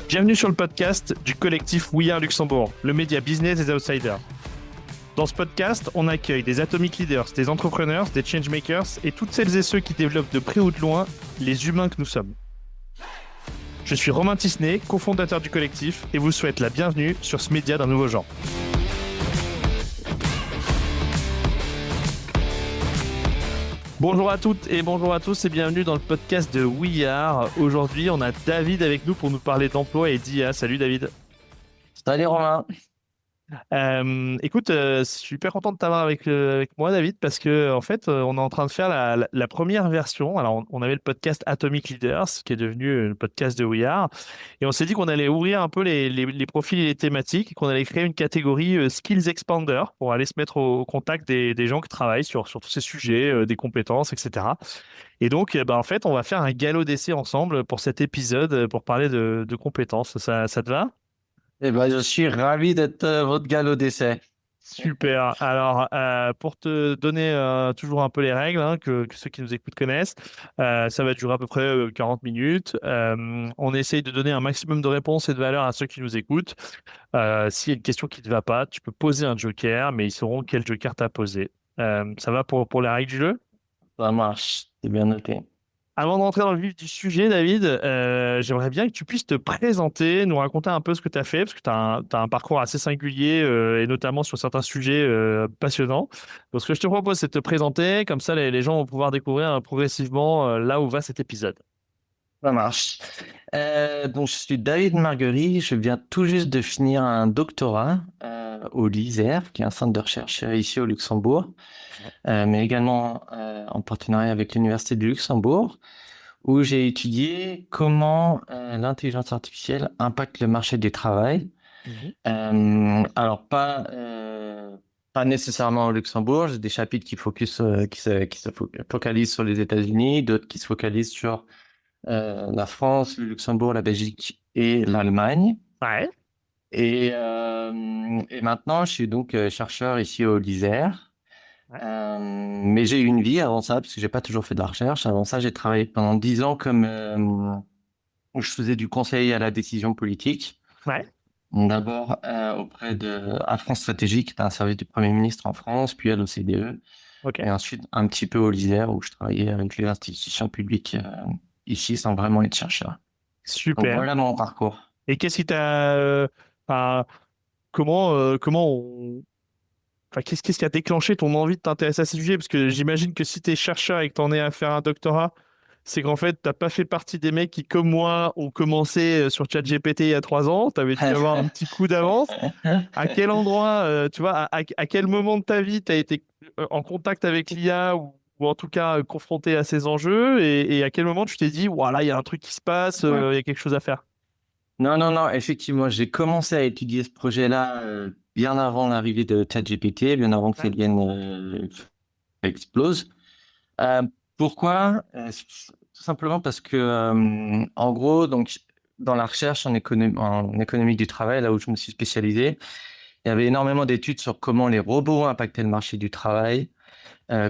Bienvenue sur le podcast du collectif We Are Luxembourg, le média business des outsiders. Dans ce podcast, on accueille des atomic leaders, des entrepreneurs, des changemakers et toutes celles et ceux qui développent de près ou de loin les humains que nous sommes. Je suis Romain Tisné, cofondateur du collectif, et vous souhaite la bienvenue sur ce média d'un nouveau genre. Bonjour à toutes et bonjour à tous et bienvenue dans le podcast de We Are. Aujourd'hui, on a David avec nous pour nous parler d'emploi et d'IA. Salut David. Salut Romain. Écoute, super content de t'avoir avec moi, David, parce que en fait, on est en train de faire la première version. Alors, on avait le podcast Atomic Leaders, qui est devenu le podcast de We Are, et on s'est dit qu'on allait ouvrir un peu les profils et les thématiques, et qu'on allait créer une catégorie Skills Expander pour aller se mettre au contact des gens qui travaillent sur tous ces sujets, des compétences, etc. Et donc, en fait, on va faire un galop d'essai ensemble pour cet épisode, pour parler de compétences. Ça te va? Eh ben, je suis ravi d'être votre galop d'essai. Super. Alors, pour te donner toujours un peu les règles, hein, que ceux qui nous écoutent connaissent, ça va durer à peu près 40 minutes. On essaye de donner un maximum de réponses et de valeur à ceux qui nous écoutent. S'il y a une question qui ne te va pas, tu peux poser un joker, mais ils sauront quel joker tu as posé. Ça va pour les règles du jeu? Ça marche, c'est bien noté. Avant de rentrer dans le vif du sujet, David, j'aimerais bien que tu puisses te présenter, nous raconter un peu ce que tu as fait, parce que tu as un parcours assez singulier, et notamment sur certains sujets passionnants. Donc, ce que je te propose, c'est de te présenter, comme ça les gens vont pouvoir découvrir progressivement là où va cet épisode. Ça marche. Donc, je suis David Marguerie. Je viens tout juste de finir un doctorat au LISER, qui est un centre de recherche ici au Luxembourg, mais également en partenariat avec l'Université du Luxembourg, où j'ai étudié comment l'intelligence artificielle impacte le marché du travail. Alors pas nécessairement au Luxembourg. J'ai des chapitres qui se focalisent sur les États-Unis, d'autres qui se focalisent sur la France, le Luxembourg, la Belgique et l'Allemagne. Ouais. Et maintenant, je suis donc chercheur ici au LISER. Ouais. Mais j'ai eu une vie avant ça, parce que j'ai pas toujours fait de la recherche. Avant ça, j'ai travaillé pendant 10 ans où je faisais du conseil à la décision politique. Ouais. D'abord auprès à France Stratégique, qui est un service du Premier ministre en France, puis à l'OCDE. Ok. Et ensuite un petit peu au LISER, où je travaillais avec les institutions publiques ici, sans vraiment être chercheur. Donc Super. voilà mon parcours. Et qu'est-ce qui t'a... qu'est-ce qui a déclenché ton envie de t'intéresser à ces sujets? Parce que j'imagine que si tu es chercheur et que tu en es à faire un doctorat, c'est qu'en fait, tu n'as pas fait partie des mecs qui, comme moi, ont commencé sur ChatGPT il y a 3 ans. Tu avais dû avoir un petit coup d'avance. À quel endroit, tu vois, à quel moment de ta vie tu as été en contact avec l'IA ou en tout cas confronté à ces enjeux et à quel moment tu t'es dit, voilà, il y a un truc qui se passe, il y a quelque chose à faire? Non, effectivement, j'ai commencé à étudier ce projet-là bien avant l'arrivée de ChatGPT, bien avant que ça explose. Pourquoi? Tout simplement parce que, en gros, donc, dans la recherche en économie du travail, là où je me suis spécialisé, il y avait énormément d'études sur comment les robots impactaient le marché du travail,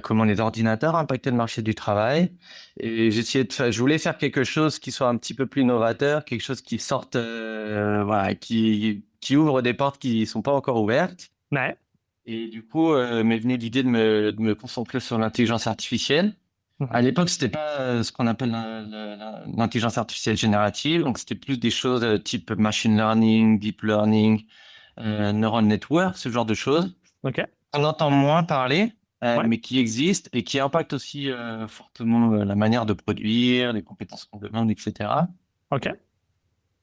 comment les ordinateurs impactaient le marché du travail. Et je voulais faire quelque chose qui soit un petit peu plus novateur, quelque chose qui sorte, voilà, qui ouvre des portes qui sont pas encore ouvertes. Ouais. Et du coup, m'est venue l'idée de me concentrer sur l'intelligence artificielle. À l'époque, c'était pas ce qu'on appelle l'intelligence artificielle générative, donc c'était plus des choses type machine learning, deep learning, neural network, ce genre de choses. Ok. On entend moins parler, Ouais. mais qui existent et qui impactent aussi fortement la manière de produire, les compétences qu'on demande, etc. Ok.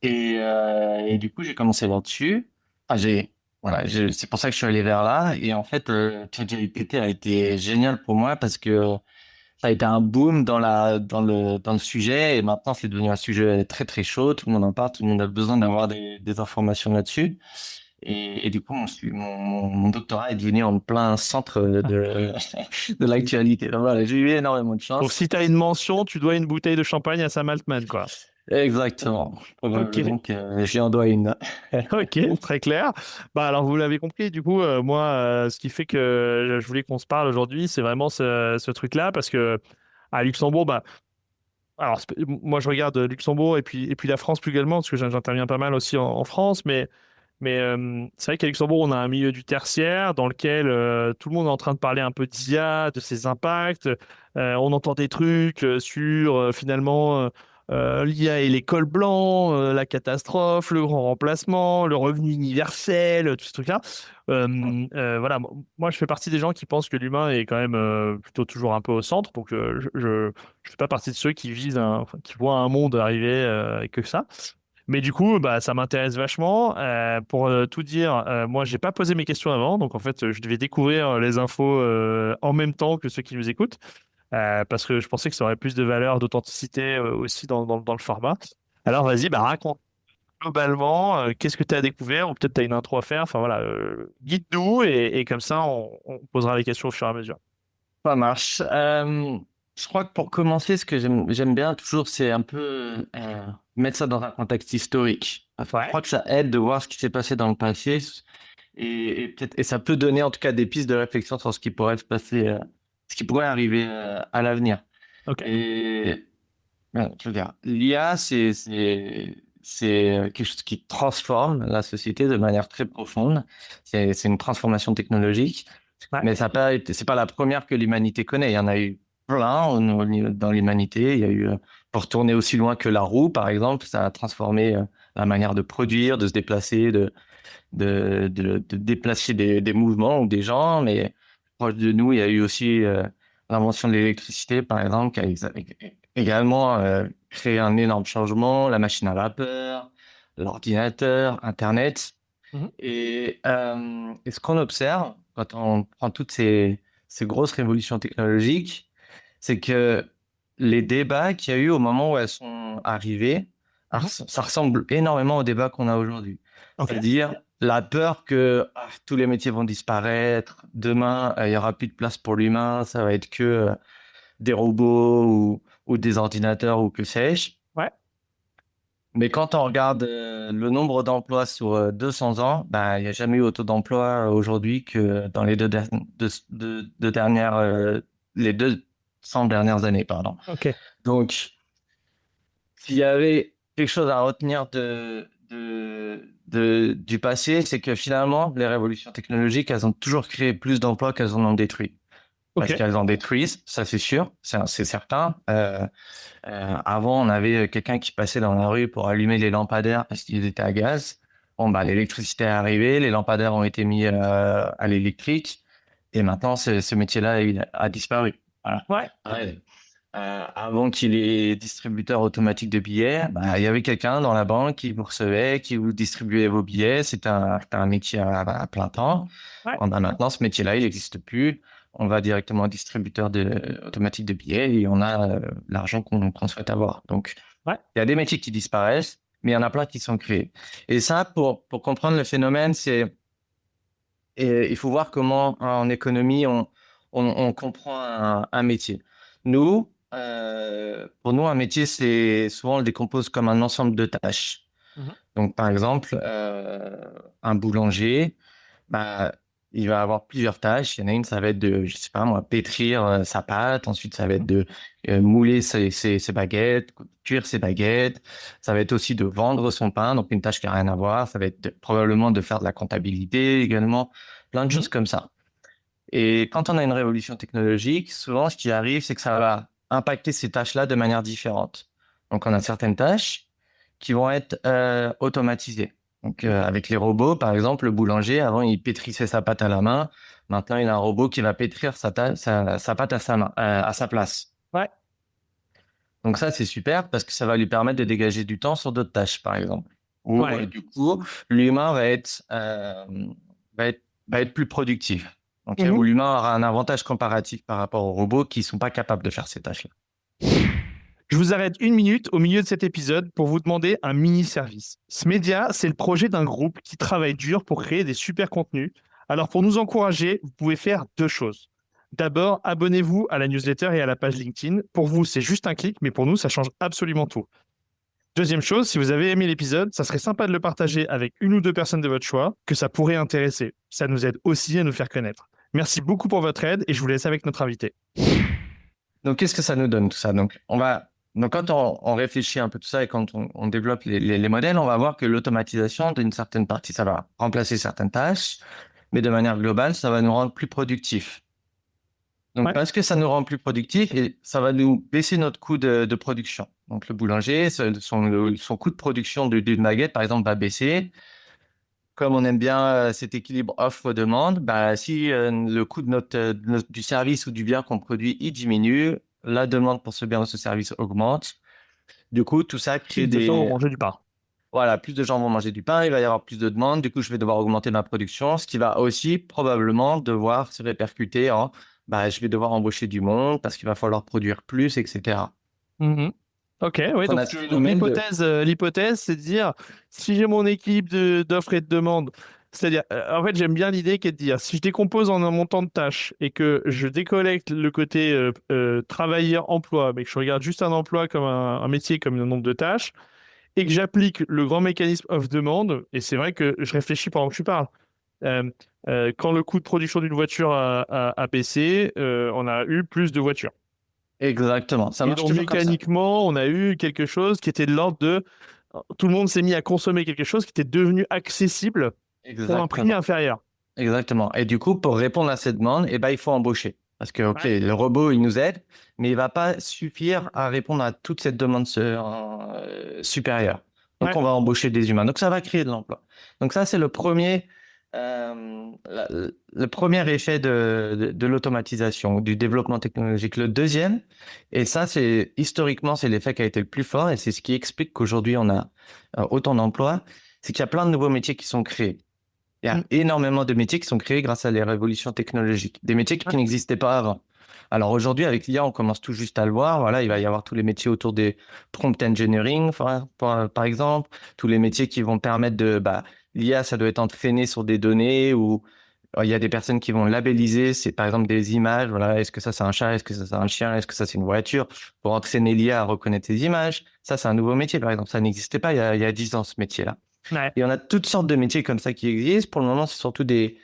Et du coup, j'ai commencé là-dessus. Voilà, c'est pour ça que je suis allé vers là. Et en fait, ChatGPT a été génial pour moi parce que ça a été un boom dans le sujet. Et maintenant, c'est devenu un sujet très, très chaud. Tout le monde en parle. Tout le monde a besoin d'avoir des informations là-dessus. Et du coup, mon doctorat est devenu en plein centre de l'actualité. Donc voilà, j'ai eu énormément de Donc, chance. si tu as une mention, tu dois une bouteille de champagne à Sam Altman, quoi. Exactement. Ok. Donc, j'y en dois une. Ok, très clair. Alors, vous l'avez compris, du coup, moi, ce qui fait que je voulais qu'on se parle aujourd'hui, c'est vraiment ce truc-là, parce que à Luxembourg, Alors, moi, je regarde Luxembourg et puis la France plus également, parce que j'interviens pas mal aussi en France, mais c'est vrai qu'à Luxembourg, on a un milieu du tertiaire dans lequel tout le monde est en train de parler un peu d'IA, de ses impacts. On entend des trucs sur finalement l'IA et l'école blanc, la catastrophe, le grand remplacement, le revenu universel, tout ce truc-là. Voilà, moi je fais partie des gens qui pensent que l'humain est quand même plutôt toujours un peu au centre. Donc je fais pas partie de ceux qui visent enfin, qui voient un monde arriver et que ça. Mais du coup, bah, ça m'intéresse vachement. Pour tout dire, moi, j'ai pas posé mes questions avant, donc en fait, je devais découvrir les infos en même temps que ceux qui nous écoutent, parce que je pensais que ça aurait plus de valeur, d'authenticité aussi dans le format. Alors, vas-y, bah, raconte globalement, qu'est-ce que tu as découvert, ou peut-être tu as une intro à faire. Enfin voilà, guide-nous et comme ça, on posera les questions au fur et à mesure. Ça marche. Je crois que pour commencer, ce que j'aime bien toujours, c'est un peu mettre ça dans un contexte historique. Enfin, je Ouais. crois que ça aide de voir ce qui s'est passé dans le passé et ça peut donner en tout cas des pistes de réflexion sur ce qui pourrait se passer, ce qui pourrait arriver à l'avenir. Ok. Et je veux dire, l'IA, c'est quelque chose qui transforme la société de manière très profonde. C'est une transformation technologique. Ouais. Mais ça n'a pas été, c'est pas la première que l'humanité connaît. Il y en a eu plein dans l'humanité. Il y a eu, pour tourner aussi loin que la roue, par exemple, ça a transformé la manière de produire, de se déplacer, de déplacer des mouvements ou des gens. Mais proche de nous, il y a eu aussi l'invention de l'électricité, par exemple, qui a également créé un énorme changement. La machine à vapeur, l'ordinateur, Internet. Mhm. Et ce qu'on observe quand on prend toutes ces grosses révolutions technologiques, c'est que les débats qu'il y a eu au moment où elles sont arrivées, Mhm. ça ressemble énormément aux débats qu'on a aujourd'hui. Ok. C'est-à-dire la peur que tous les métiers vont disparaître, demain, il y aura plus de place pour l'humain, ça va être que des robots ou des ordinateurs ou que sais-je. Ouais. Mais quand on regarde le nombre d'emplois sur 200 ans, bah, il n'y a jamais eu autant d'emplois aujourd'hui que dans les deux dernières, les 200 dernières années, pardon. Ok. Donc, s'il y avait quelque chose à retenir du passé, c'est que finalement, les révolutions technologiques, elles ont toujours créé plus d'emplois qu'elles en ont détruit. Ok. Parce qu'elles en détruisent, ça c'est sûr, c'est certain. Avant, on avait quelqu'un qui passait dans la rue pour allumer les lampadaires parce qu'ils étaient à gaz. Bon, bah, l'électricité est arrivée, les lampadaires ont été mis à l'électrique, et maintenant, ce métier-là a disparu. Voilà. Ouais. Ouais. Avant qu'il y ait distributeur automatique de billets, bah, il y avait quelqu'un dans la banque qui vous recevait, qui vous distribuait vos billets. C'était un métier à plein temps. Ouais. Bon, bah, maintenant, ce métier-là, il n'existe plus. On va directement au distributeur automatique de billets et on a l'argent qu'on souhaite avoir. Donc, Ouais. il y a des métiers qui disparaissent, mais il y en a plein qui sont créés. Et ça, pour comprendre le phénomène, il faut voir comment en économie, on comprend un métier. Nous, pour nous, un métier, c'est souvent on le décompose comme un ensemble de tâches. Mhm. Donc, par exemple, un boulanger, bah, il va avoir plusieurs tâches. Il y en a une, ça va être de, je sais pas moi, pétrir sa pâte. Ensuite, ça va être de mouler ses baguettes, cuire ses baguettes. Ça va être aussi de vendre son pain, donc une tâche qui n'a rien à voir. Ça va être probablement de faire de la comptabilité également, plein de Mhm. choses comme ça. Et quand on a une révolution technologique, souvent, ce qui arrive, c'est que ça va impacter ces tâches-là de manière différente. Donc, on a certaines tâches qui vont être automatisées. Donc, avec les robots, par exemple, le boulanger, avant, il pétrissait sa pâte à la main. Maintenant, il a un robot qui va pétrir sa pâte à sa main, à sa place. Ouais. Donc, ça, c'est super parce que ça va lui permettre de dégager du temps sur d'autres tâches, par exemple. Ou Ouais. du coup, l'humain va être, va être plus productif. Donc, où Mhm. l'humain aura un avantage comparatif par rapport aux robots qui ne sont pas capables de faire ces tâches-là. Je vous arrête une minute au milieu de cet épisode pour vous demander un mini-service. Smedia, c'est le projet d'un groupe qui travaille dur pour créer des super contenus. Alors pour nous encourager, vous pouvez faire deux choses. D'abord, abonnez-vous à la newsletter et à la page LinkedIn. Pour vous, c'est juste un clic, mais pour nous, ça change absolument tout. Deuxième chose, si vous avez aimé l'épisode, ça serait sympa de le partager avec une ou deux personnes de votre choix que ça pourrait intéresser. Ça nous aide aussi à nous faire connaître. Merci beaucoup pour votre aide et je vous laisse avec notre invité. Donc, qu'est-ce que ça nous donne tout ça? Donc, Donc, quand on réfléchit un peu tout ça et quand on développe les modèles, on va voir que l'automatisation, d'une certaine partie, ça va remplacer certaines tâches, mais de manière globale, ça va nous rendre plus productifs. Donc, Ouais. parce que ça nous rend plus productifs et ça va nous baisser notre coût de production. Donc, le boulanger, son coût de production d'une baguette, par exemple, va baisser. Comme on aime bien cet équilibre offre-demande, bah, si le coût du service ou du bien qu'on produit, il diminue, la demande pour ce bien ou ce service augmente. Du coup, tout ça crée Plus de gens ont des... mangé du pain. Voilà, plus de gens vont manger du pain, il va y avoir plus de demandes, du coup, je vais devoir augmenter ma production, ce qui va aussi probablement devoir se répercuter en, bah, je vais devoir embaucher du monde parce qu'il va falloir produire plus, etc. Mhm. Ok, oui, On donc, a ce donc phénomène de... l'hypothèse, c'est de dire, si j'ai mon équipe d'offres et de demandes, c'est-à-dire, en fait, j'aime bien l'idée qui est de dire, si je décompose en un montant de tâches et que je décollecte le côté travailleur-emploi, mais que je regarde juste un emploi comme un métier, comme le nombre de tâches, et que j'applique le grand mécanisme offre-demande, et c'est vrai que je réfléchis pendant que tu parles. Euh, quand le coût de production d'une voiture a baissé, on a eu plus de voitures. Exactement, ça Et marche donc toujours comme ça. mécaniquement, on a eu quelque chose qui était de l'ordre de... Tout le monde s'est mis à consommer quelque chose qui était devenu accessible pour un prix Exactement. inférieur. Exactement. Et du coup, pour répondre à cette demande, eh ben, il faut embaucher. Parce que, OK, Ouais. le robot, il nous aide, mais il va pas suffire à répondre à toute cette demande supérieure. Donc, Ouais. on va embaucher des humains. Donc, ça va créer de l'emploi. Donc, ça, c'est le premier effet de l'automatisation, du développement technologique. Le deuxième, et ça, c'est historiquement, c'est l'effet qui a été le plus fort, et c'est ce qui explique qu'aujourd'hui, on a autant d'emplois, c'est qu'il y a plein de nouveaux métiers qui sont créés. Il y a Mm. énormément de métiers qui sont créés grâce à les révolutions technologiques, des métiers Ouais. qui n'existaient pas avant. Alors aujourd'hui, avec l'IA, on commence tout juste à le voir. Voilà, il va y avoir tous les métiers autour des prompt engineering, par exemple, tous les métiers qui vont permettre de, bah, l'IA, ça doit être entraîné sur des données ou il y a des personnes qui vont labelliser, c'est par exemple des images. Voilà, est-ce que ça c'est un chat, est-ce que ça c'est un chien, est-ce que ça c'est une voiture, pour entraîner l'IA à reconnaître ces images. Ça, c'est un nouveau métier, par exemple. Ça n'existait pas il y a 10 ans, ce métier-là. Ouais. Et on a toutes sortes de métiers comme ça qui existent. Pour le moment, c'est surtout des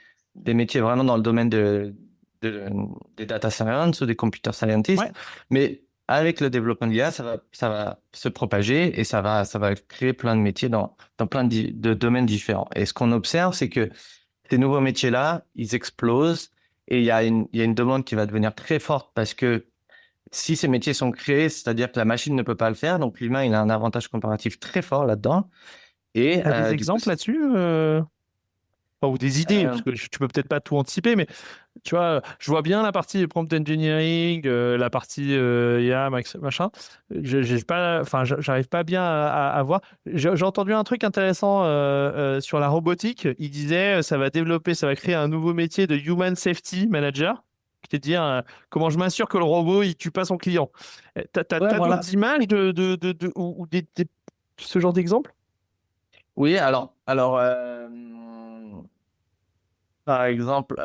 métiers vraiment dans le domaine de- des data science ou des computer scientists. Ouais. Mais avec le développement de l'IA, ça va se propager et ça va créer plein de métiers dans plein de domaines différents. Et ce qu'on observe, c'est que ces nouveaux métiers-là, ils explosent et il y a une demande qui va devenir très forte parce que si ces métiers sont créés, c'est-à-dire que la machine ne peut pas le faire, donc l'humain, il a un avantage comparatif très fort là-dedans. Et T'as des du coup, exemples là-dessus enfin, ou des idées, Euh, parce que tu peux peut-être pas tout anticiper, mais tu vois, je vois bien la partie prompt engineering, la partie IA, machin. J'ai pas, enfin, j'arrive pas bien à voir. J'ai entendu un truc intéressant sur la robotique. Il disait, ça va développer, ça va créer un nouveau métier de Human Safety Manager, c'est-à-dire comment je m'assure que le robot il tue pas son client. ouais, T'as voilà. d'autres images ou ce genre d'exemple? Oui, alors par exemple,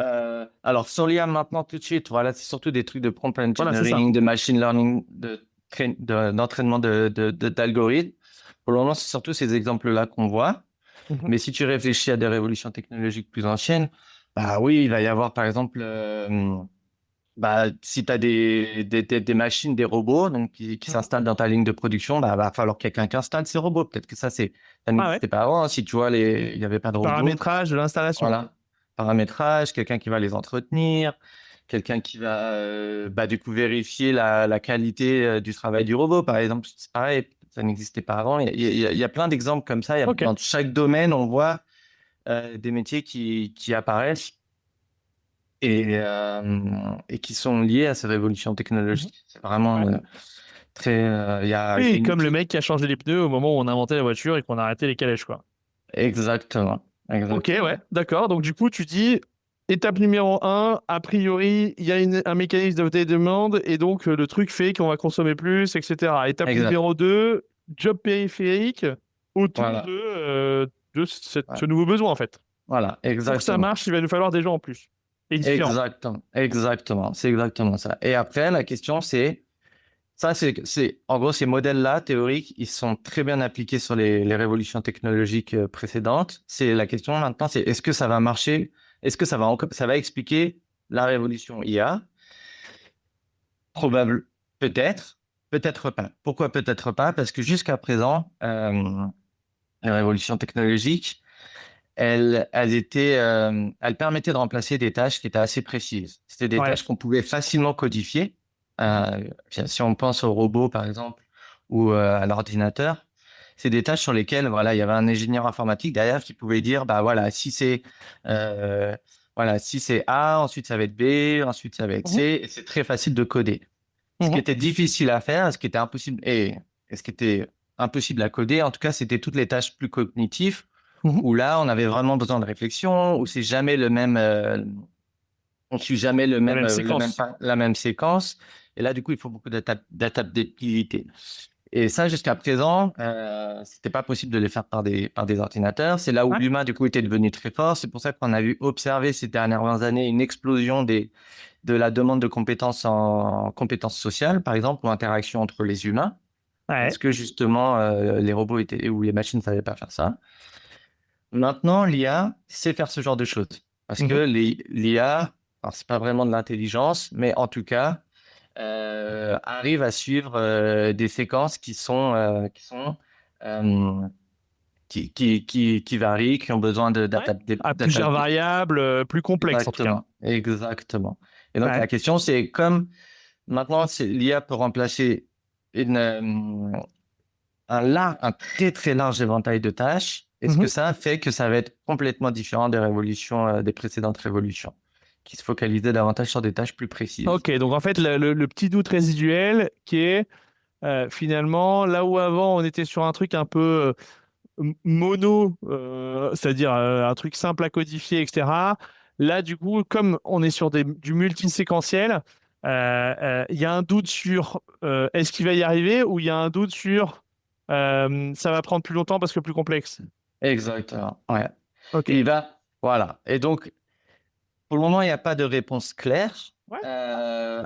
alors sur l'IA maintenant tout de suite, voilà, c'est surtout des trucs de prompt Voilà, c'est ça. engineering, de machine learning, d'entraînement d'algorithmes. Pour le moment, c'est surtout ces exemples-là qu'on voit. Mhm. Mais si tu réfléchis à des révolutions technologiques plus anciennes, bah oui, il va y avoir par exemple, bah, si tu as des machines, des robots donc, qui Mhm. s'installent dans ta ligne de production, bah, va falloir quelqu'un qui installe ces robots. Peut-être que ça Ah ouais. n'existait pas avant, hein. Si tu vois, il n'y avait pas de robots. Paramétrage de l'installation. Voilà. Paramétrage, quelqu'un qui va les entretenir, quelqu'un qui va bah, du coup vérifier la qualité du travail du robot, par exemple. C'est pareil, ça n'existait pas avant. Il y a plein d'exemples comme ça. Ok. Dans chaque domaine, on voit des métiers qui apparaissent et qui sont liés à ces révolutions Mhm. technologiques. C'est vraiment Ouais. très. Il y a Oui, une comme le équipe. mec qui a changé les pneus au moment où on a inventé la voiture et qu'on a arrêté les calèches, quoi. Exactement. Ok, ouais, Exactement. d'accord. Donc, du coup, tu dis, étape numéro un, a priori, il y a un mécanisme de demande et donc le truc fait qu'on va consommer plus, etc. Étape Exact. numéro 2, job périphérique autour Voilà. de Ouais. ce nouveau besoin, en fait. Voilà. Pour que ça Exactement. marche, il va nous falloir des gens en plus et différents. Exactement, exactement, c'est exactement ça. Et après, la question, en gros, ces modèles-là, théoriques, ils sont très bien appliqués sur les révolutions technologiques précédentes. C'est la question maintenant, c'est est-ce que ça va marcher? Est-ce que ça va expliquer la révolution IA? Probable, peut-être, peut-être pas. Pourquoi peut-être pas? Parce que jusqu'à présent, la révolution technologique, elle permettait de remplacer des tâches qui étaient assez précises. C'était des Ouais. tâches qu'on pouvait facilement codifier. Si on pense au robot, par exemple, ou à l'ordinateur, c'est des tâches sur lesquelles, voilà, il y avait un ingénieur informatique derrière qui pouvait dire, bah voilà, euh, si c'est A, ensuite ça va être B, ensuite ça va être Mhm. C, et c'est très facile de coder. Ce qui Mhm. était difficile à faire, ce qui était impossible, et ce qui était impossible à coder, en tout cas, c'était toutes les tâches plus cognitives Mhm. où là, on avait vraiment besoin de réflexion, où c'est jamais le même, on suit jamais La même séquence. la même séquence. Et là, du coup, il faut beaucoup d'adaptabilité. Et ça, jusqu'à présent, c'était pas possible de les faire par des ordinateurs. C'est là où Ouais. l'humain, du coup, était devenu très fort. C'est pour ça qu'on a vu observer ces dernières années une explosion de la demande de compétences en compétences sociales, par exemple, ou interaction entre les humains. Ouais. Parce que justement, les robots étaient, ou les machines ne savaient pas faire ça. Maintenant, l'IA sait faire ce genre de choses. Parce que Mhm. l'IA, alors c'est pas vraiment de l'intelligence, mais en tout cas, arrive à suivre des séquences euh, qui varient, qui ont besoin Ouais. À plusieurs variables, plus complexes en tout cas. Exactement, exactement. Et donc, Ouais. la question, c'est comme maintenant, l'IA peut remplacer une, euh, un très très large éventail de tâches. Est-ce que Mhm. ça fait que ça va être complètement différent des révolutions, des précédentes révolutions, qui se focalisaient davantage sur des tâches plus précises? Ok, donc en fait, le petit doute résiduel qui est finalement, là où avant on était sur un truc un peu mono, c'est-à-dire un truc simple à codifier, etc. Là, du coup, comme on est sur du multiséquentiel, il y a un doute sur est-ce qu'il va y arriver ou il y a un doute sur ça va prendre plus longtemps parce que plus complexe. Exactement. Ouais. Ok. Voilà. Et donc, pour le moment, il n'y a pas de réponse claire. Ouais.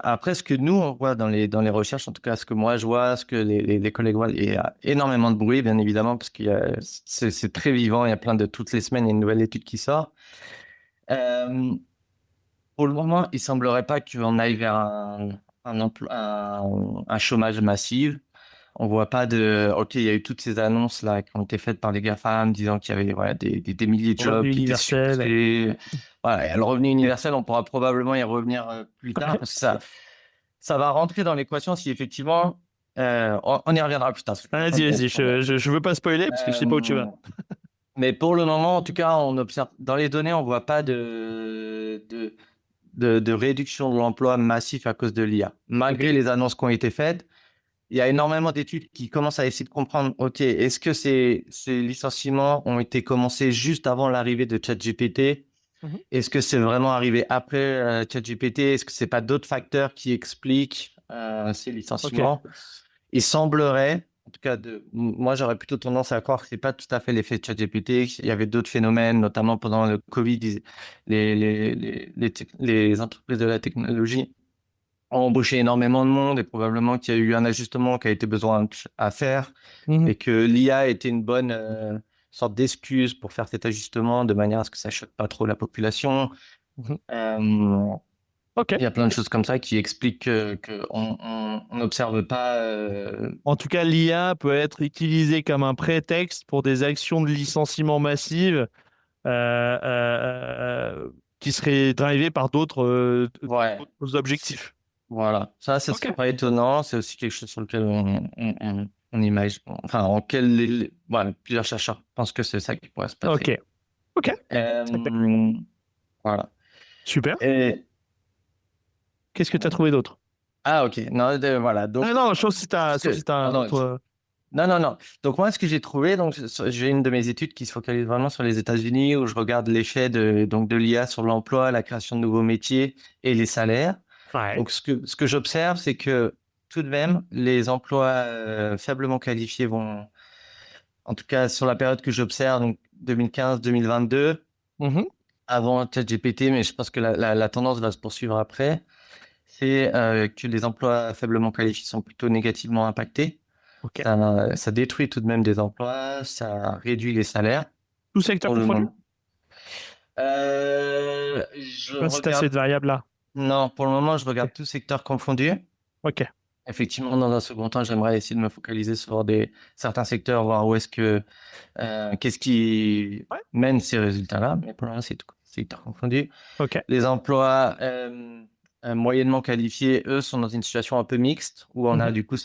Après, ce que nous, on voit dans les recherches, en tout cas, ce que moi je vois, ce que les collègues voient, il y a énormément de bruit, bien évidemment, parce c'est très vivant. Il y a toutes les semaines, il y a une nouvelle étude qui sort. Euh, pour le moment, il semblerait pas qu'on aille vers un chômage massif. On voit pas OK, il y a eu toutes ces annonces là qui ont été faites par les GAFAM disant qu'il y avait voilà, des milliers de jobs Revenu qui étaient universel. supprimés. Voilà, et le revenu universel, on pourra probablement y revenir plus tard parce que ça va rentrer dans l'équation si effectivement, on y reviendra plus tard. Vas-y, vas-y, je veux pas spoiler parce que je sais pas où tu Euh, vas. mais pour le moment, en tout cas, on observe dans les données, on voit pas de réduction de l'emploi massif à cause de l'IA. Ok. Malgré les annonces qui ont été faites, il y a énormément d'études qui commencent à essayer de comprendre, OK, est-ce que ces licenciements ont été commencés juste avant l'arrivée de ChatGPT? Mhm. Est-ce que c'est vraiment arrivé après ChatGPT? Est-ce que c'est pas d'autres facteurs qui expliquent ces Ok. licenciements? Il semblerait, en tout cas, moi j'aurais plutôt tendance à croire que c'est pas tout à fait l'effet de ChatGPT. Il y avait d'autres phénomènes, notamment pendant le Covid, les entreprises de la technologie ont embauché énormément de monde et probablement qu'il y a eu un ajustement qui a été besoin à faire Mhm. et que l'IA était une bonne sorte d'excuse pour faire cet ajustement de manière à ce que ça choque pas trop la population. Mhm. Euh, Ok. il y a plein de choses comme ça qui expliquent que on n'observe pas. En tout cas, l'IA peut être utilisée comme un prétexte pour des actions de licenciement massives qui seraient drivées par Ouais, d'autres objectifs. voilà. Ça, ce Ok. serait pas étonnant. C'est aussi quelque chose sur lequel on imagine. Enfin, voilà, plusieurs chercheurs pensent que c'est ça qui pourrait se Ok. passer. Ok. Très clair. Euh, voilà. Super. Et, Qu'est-ce que tu as trouvé d'autre? ok. Non, voilà. Donc, Ah non, chose si t'as, sauf si t'as un pardon. autre. Non, non, non. Donc, moi, ce que j'ai trouvé, donc, j'ai une de mes études qui se focalise vraiment sur les États-Unis, où je regarde l'effet de l'IA sur l'emploi, la création de nouveaux métiers et les salaires. Ouais. Donc, ce que j'observe, c'est que tout de même, les emplois faiblement qualifiés vont, en tout cas, sur la période que j'observe, donc 2015-2022, Mhm. avant ChatGPT, mais je pense que la tendance va se poursuivre après, c'est que les emplois faiblement qualifiés sont plutôt négativement impactés. Ok. Ça détruit tout de même des emplois, ça réduit les salaires Tout secteur pour le confondu? moment. Je Je sais pas si t'as cette regarde, variable-là. non, pour le moment, je Ok. regarde tout secteur confondu. Ok. effectivement, dans un second temps, j'aimerais essayer de me focaliser sur certains secteurs, voir où est-ce que, qu'est-ce qui Ouais. mène ces résultats-là. Mais pour l'instant, c'est tout secteur confondu. Ok. Les emplois moyennement qualifiés, eux, sont dans une situation un peu mixte où on a Mhm. du coup,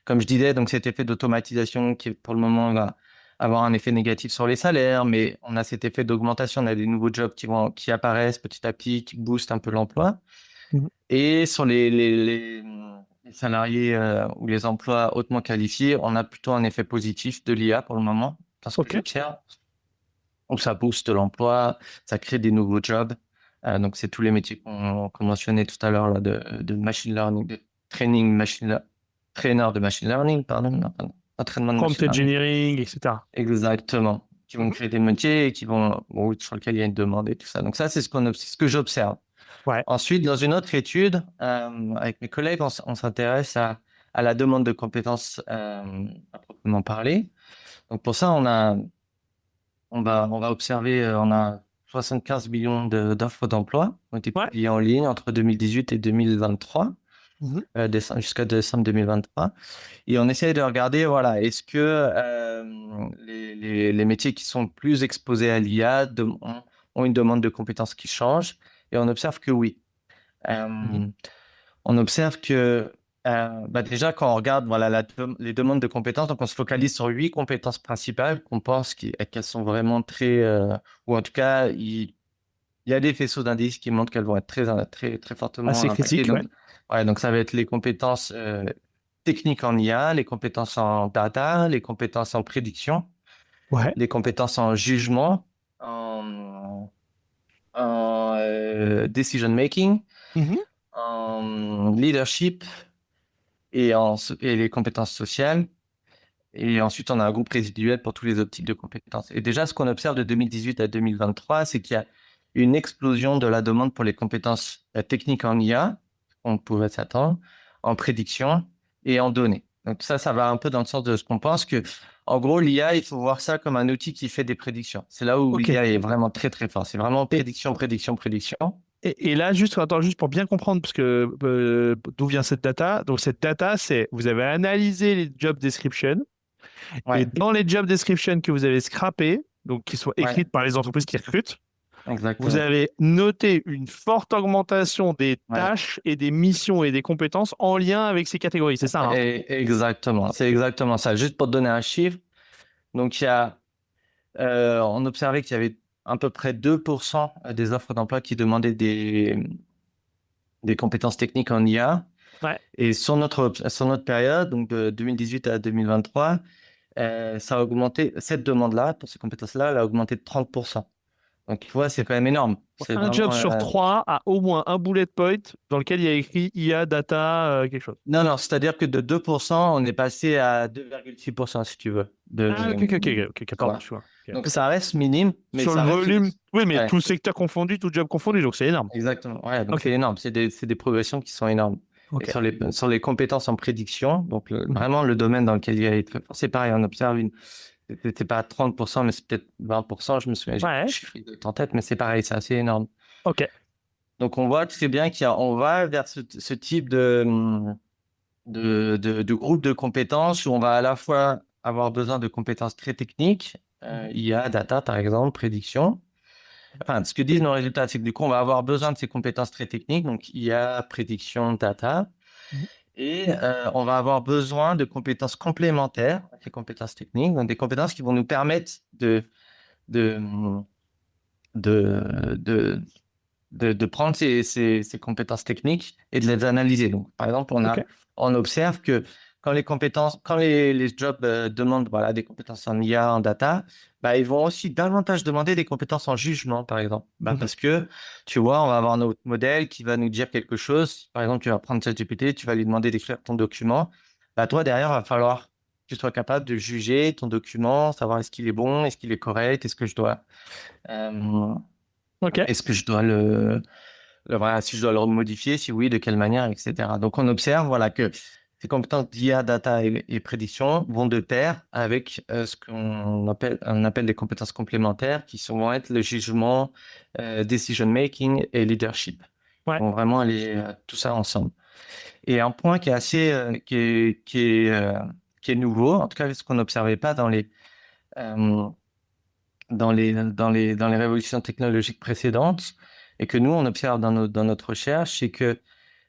comme je disais, donc cet effet d'automatisation qui, pour le moment, va avoir un effet négatif sur les salaires, mais on a cet effet d'augmentation, on a des nouveaux jobs qui apparaissent petit à petit, qui boostent un peu l'emploi. Mhm. Et sur les salariés ou les emplois hautement qualifiés, on a plutôt un effet positif de l'IA pour le moment, parce que Ok. j'observe. Donc, ça booste l'emploi, ça crée des nouveaux jobs. Donc, c'est tous les métiers qu'on mentionnait tout à l'heure, là, de machine learning, de training trainer de machine learning, pardon, non, pardon, entraînement de Prompt machine learning. engineering, etc. Exactement. Qui vont Mhm. créer des métiers et bon, sur lesquels il y a une demande et tout ça. Donc, ça, c'est ce que j'observe. Ouais. Ensuite, dans une autre étude, avec mes collègues, on s'intéresse à la demande de compétences à proprement parler. Donc, pour ça, on va observer, on a 75 millions d'offres d'emploi qui ont été Ouais. publiées en ligne entre 2018 et 2023, Mhm. jusqu'à décembre 2023. Et on essaye de regarder, voilà, est-ce que les métiers qui sont plus exposés à l'IA ont une demande de compétences qui change. Et on observe que oui. Mhm. Euh, on observe que déjà quand on regarde voilà, les demandes de compétences, donc on se focalise sur 8 compétences principales qu'on pense qu'elles sont vraiment très, ou en tout cas, il y a des faisceaux d'indices qui montrent qu'elles vont être très fortement Assez impactées. critique, ouais. Donc ça va être les compétences techniques en IA, les compétences en data, les compétences en prédiction, Ouais. les compétences en jugement, en decision making, Mhm. en leadership et les compétences sociales. Et ensuite, on a un groupe résiduel pour tous les autres types de compétences. Et déjà, ce qu'on observe de 2018 à 2023, c'est qu'il y a une explosion de la demande pour les compétences techniques en IA, on pouvait s'attendre, en prédiction et en données. Donc ça va un peu dans le sens de ce qu'on pense que, en gros, l'IA, il faut voir ça comme un outil qui fait des prédictions. C'est là où Ok. l'IA est vraiment très fort. C'est vraiment Et, prédiction, prédiction, prédiction. et là, attends, juste pour bien comprendre, parce que d'où vient cette data? Donc, cette data, c'est vous avez analysé les job descriptions et Ouais, dans les job descriptions que vous avez scrappées, donc qui sont ouais, écrites par les entreprises qui recrutent, vous exactement. avez noté une forte augmentation des Ouais. tâches et des missions et des compétences en lien avec ces catégories. C'est ça, hein? Exactement, c'est exactement ça. Juste pour te donner un chiffre, donc on observait qu'il y avait à peu près 2% des offres d'emploi qui demandaient des compétences techniques en IA. Ouais. Et sur notre période, donc de 2018 à 2023, ça a augmenté, cette demande-là, pour ces compétences-là, elle a augmenté de 30%. Donc, tu vois, c'est quand même énorme. C'est Un job vraiment. sur trois a au moins un bullet point dans lequel il y a écrit IA, data, quelque chose. Non, non, c'est-à-dire que de 2%, on est passé à 2,6%, si tu veux. Ah, ok, Tu pardon, vois. je vois. Ok. Donc, ça reste minime, mais Sur le ça reste une. volume, oui, mais Ouais. tout secteur confondu, tout job confondu, donc c'est énorme. Exactement. Ouais, donc Ok, c'est énorme. C'est des progressions qui sont énormes. Et ok. sur les compétences en prédiction, donc Mhm. vraiment le domaine dans lequel il y a été, c'est pareil, on observe c'était pas 30%, mais c'est peut-être 20%, je me souviens, j'ai pas le Ouais, chiffre exact en tête, mais c'est pareil, c'est assez énorme. ok. Donc on voit très bien on va vers ce type de groupe de compétences où on va à la fois avoir besoin de compétences très techniques, Mhm. IA, data par exemple, prédiction. Enfin, ce que disent nos résultats, c'est que du coup, on va avoir besoin de ces compétences très techniques, donc IA, prédiction, data, Mhm. et on va avoir besoin de compétences complémentaires à ces compétences techniques, donc des compétences qui vont nous permettre de, de, de, de prendre ces compétences techniques et de les analyser. Donc, par exemple, Ok. on observe que quand les jobs demandent voilà, des compétences en IA, en data, bah, ils vont aussi davantage demander des compétences en jugement, par exemple. Bah, Mhm. parce que, tu vois, on va avoir notre modèle qui va nous dire quelque chose. Par exemple, tu vas prendre ChatGPT, tu vas lui demander d'écrire ton document. Bah, toi, derrière, il va falloir que tu sois capable de juger ton document, savoir est-ce qu'il est bon, est-ce qu'il est correct, euh, Ok. est-ce que je dois voilà, si je dois le modifier, si oui, de quelle manière, etc. Donc, on observe voilà, que ces compétences d'IA, data et prédiction vont de pair avec ce qu'on appelle des compétences complémentaires vont être le jugement, decision making et leadership. Ils Ouais. vont vraiment aller tout ça ensemble. Et un point qui est assez, qui est nouveau, en tout cas, ce qu'on n'observait pas euh, dans les révolutions technologiques précédentes, et que nous, on observe dans notre recherche, c'est que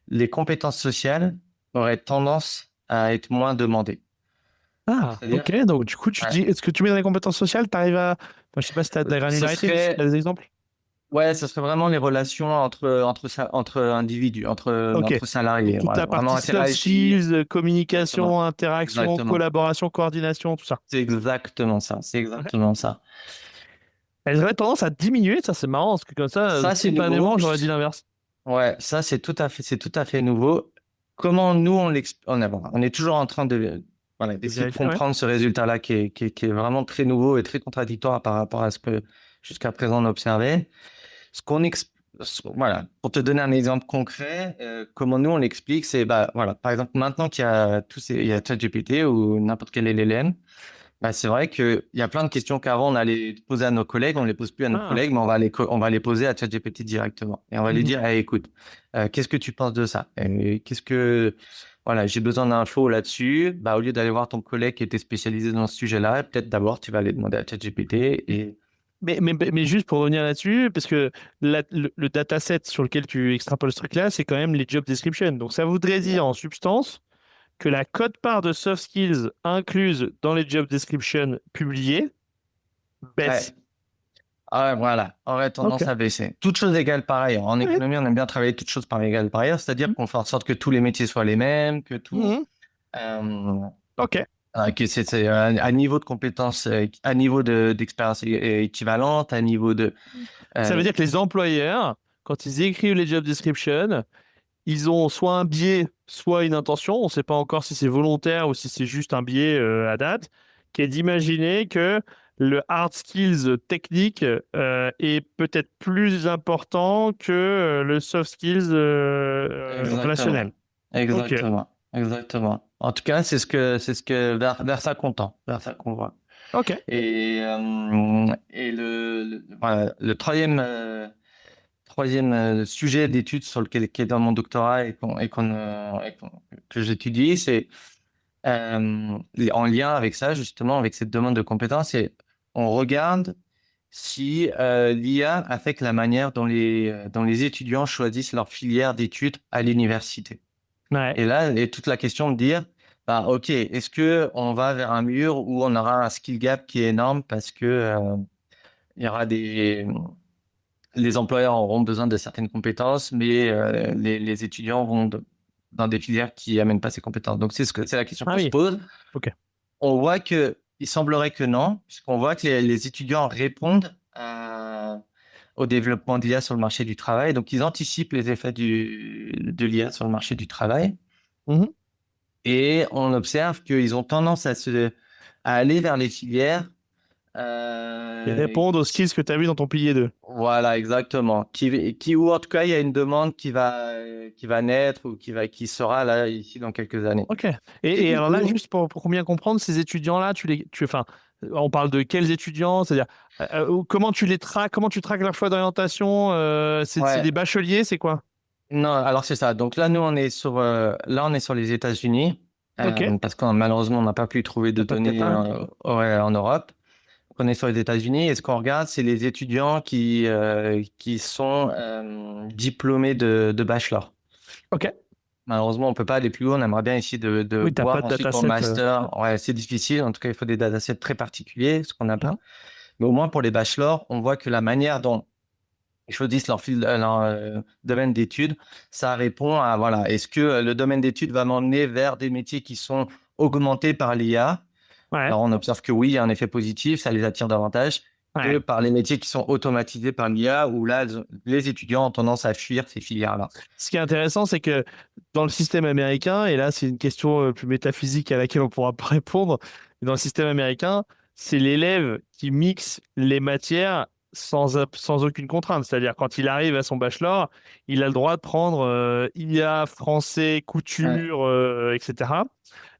les compétences sociales auraient tendance à être moins demandées. Ah, C'est-à-dire, ok. Donc, du coup, tu ouais, dis, est-ce que tu mets dans les compétences sociales, tu arrives à. Enfin, je sais pas si tu as de la ce granularité, mais si tu serait, as des exemples. ouais, ce serait vraiment les relations entre individus, Ok. entre Donc, salariés. toute Voilà, la vraiment partie soft interagir. skills, Exactement. communication, interaction, Exactement. collaboration, coordination, tout ça. C'est exactement ça. C'est Ouais. exactement ça. Elles auraient tendance à diminuer, ça c'est marrant, parce que comme ça, Ça, c'est nouveau. spontanément, j'aurais dit l'inverse. Ouais, ça, c'est tout à fait nouveau. Comment nous, on est toujours en train de, voilà, De d'essayer de vérifier, ouais. comprendre ce résultat-là qui est vraiment très nouveau et très contradictoire par rapport à ce que jusqu'à présent on observait. Ce qu'on ex- Voilà, pour te donner un exemple concret, comment nous on l'explique, c'est, bah, voilà, par exemple, maintenant qu'il y a il y a ChatGPT ou n'importe quel LLM, bah, c'est vrai qu'il y a plein de questions qu'avant on allait poser à nos collègues, on ne les pose plus à nos Ah. collègues, mais on va les poser à ChatGPT directement. Et on va lui Mhm. dire, hey, écoute, qu'est-ce que tu penses de ça? Et voilà, j'ai besoin d'infos là-dessus. Bah, au lieu d'aller voir ton collègue qui était spécialisé dans ce sujet-là, peut-être d'abord tu vas aller demander à ChatGPT et Mais juste pour revenir là-dessus, parce que le dataset sur lequel tu extrapoles ce truc-là, c'est quand même les job descriptions. Donc ça voudrait dire en substance que la cote-part de soft skills incluse dans les job descriptions publiées ouais. baisse. Ah ouais, voilà, aurait Ok. tendance à baisser. Toutes choses égales par ailleurs. En Ouais. économie, on aime bien travailler toutes choses par égales par ailleurs, c'est-à-dire qu'on fait en sorte que tous les métiers soient les mêmes, que tout, Mhm. euh, Ok. que c'est un niveau de compétence, un niveau d'expérience équivalente, un niveau de, Ça veut euh, dire que les employeurs, quand ils écrivent les job descriptions, ils ont soit un biais, soit une intention, on ne sait pas encore si c'est volontaire ou si c'est juste un biais à date, qui est d'imaginer que le hard skills technique est peut-être plus important que le soft skills relationnel. exactement, Ok, exactement. En tout cas, c'est ce que vers ça qu'on tend, vers ça qu'on voit. ok, Et voilà, le troisième sujet d'étude sur lequel qui est dans mon doctorat que j'étudie, c'est en lien avec ça, justement, avec cette demande de compétences, et on regarde si l'IA affecte la manière dont les étudiants choisissent leur filière d'études à l'université. ouais. Et là, est toute la question de dire, bah, OK, est-ce que on va vers un mur où on aura un skill gap qui est énorme parce que il y aura les employeurs auront besoin de certaines compétences, mais les étudiants dans des filières qui amènent pas ces compétences. Donc, c'est la question Ah qu'on se oui, pose. ok. On voit il semblerait que non, puisqu'on voit que les étudiants répondent au développement d'IA sur le marché du travail. Donc, ils anticipent les effets de l'IA sur le marché du travail. Mhm. Et on observe qu'ils ont tendance à aller vers les filières Ils répondent aux skills que tu as vu dans ton pilier 2. voilà, exactement. Ou en tout cas, il y a une demande qui va naître ou qui sera là, ici, dans quelques années. Ok. Et Et du alors là, coup, juste pour bien comprendre, ces étudiants-là, enfin, on parle de quels étudiants, c'est-à-dire comment tu les traques, comment tu traques leur choix d'orientation, c'est ouais, des bacheliers, c'est quoi? non, alors c'est ça. Donc là, nous, là, on est sur les États-Unis, Ok. parce qu'on malheureusement, on n'a pas pu trouver de T'as pas de données cata. ouais, en Europe. Donc, on est sur les États-Unis et ce qu'on regarde, c'est les étudiants qui sont diplômés de bachelor. Ok. Malheureusement, on peut pas aller plus haut. On aimerait bien essayer de Oui, t'as pas voir de ensuite pour le dataset. master. Ouais, c'est difficile. En tout cas, il faut des datasets très particuliers, ce qu'on n'a Mhm. pas. Mais au moins pour les bachelors, on voit que la manière dont ils choisissent leur domaine d'études, ça répond à, voilà, est-ce que le domaine d'études va m'emmener vers des métiers qui sont augmentés par l'IA? Ouais. Alors, on observe que oui, il y a un effet positif, ça les attire davantage que Ouais. par les métiers qui sont automatisés par l'IA, où là, les étudiants ont tendance à fuir ces filières-là. Ce qui est intéressant, c'est que dans le système américain, et là, c'est une question plus métaphysique à laquelle on pourra pas répondre, mais dans le système américain, c'est l'élève qui mixe les matières sans aucune contrainte. C'est-à-dire, quand il arrive à son bachelor, il a le droit de prendre IA, français, Ouais, couture, etc.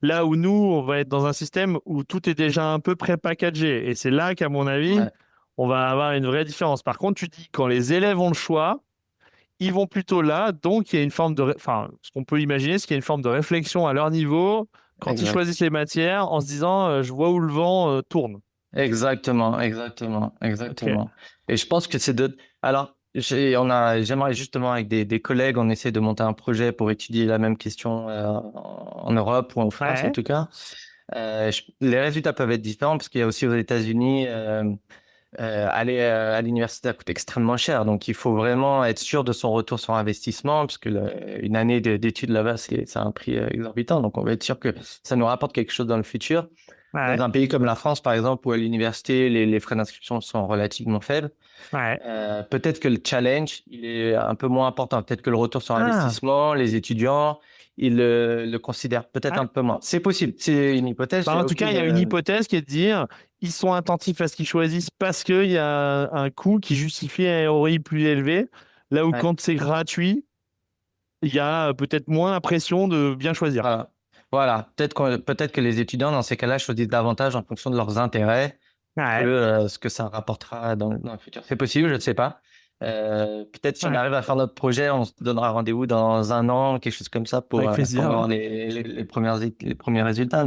Là où nous, on va être dans un système où tout est déjà un peu pré-packagé. Et c'est là qu'à mon avis, ouais, on va avoir une vraie différence. Par contre, tu dis, quand les élèves ont le choix, ils vont plutôt là, donc il y a une forme de, enfin, ce qu'on peut imaginer, c'est qu'il y a une forme de réflexion à leur niveau quand ils Exact. choisissent les matières en se disant, je vois où le vent tourne. Exactement, exactement, Ok. exactement. Et je pense que c'est de... Alors, j'aimerais justement avec des collègues, on essaie de monter un projet pour étudier la même question en Europe ou en France en Ouais. tout cas. Les résultats peuvent être différents parce qu'il y a aussi aux États-Unis, aller à l'université ça coûte extrêmement cher. Donc, il faut vraiment être sûr de son retour sur investissement parce que une année d'études là-bas, c'est un prix exorbitant. Donc, on va être sûr que ça nous rapporte quelque chose dans le futur. Dans Ouais. un pays comme la France, par exemple, où à l'université, les frais d'inscription sont relativement faibles, Ouais. peut-être que le challenge, il est un peu moins important. Peut-être que le retour sur Ah. investissement, les étudiants, ils le considèrent peut-être Ouais. un peu moins. C'est possible. C'est une hypothèse. Bah, J'ai en tout cas, il y aucune. a une hypothèse qui est de dire ils sont attentifs à ce qu'ils choisissent parce qu'il y a un coût qui justifie un ROI plus élevé. Là où Ouais, quand c'est gratuit, il y a peut-être moins la pression de bien choisir. voilà. Voilà. Peut-être que les étudiants, dans ces cas-là, choisissent davantage en fonction de leurs intérêts que Ouais. ce que ça rapportera dans le futur. C'est possible, je ne sais pas. Peut-être si on Ouais. arrive à faire notre projet, on se donnera rendez-vous dans un an, quelque chose comme ça, Avec pour plaisir. Ouais. avoir les premiers résultats.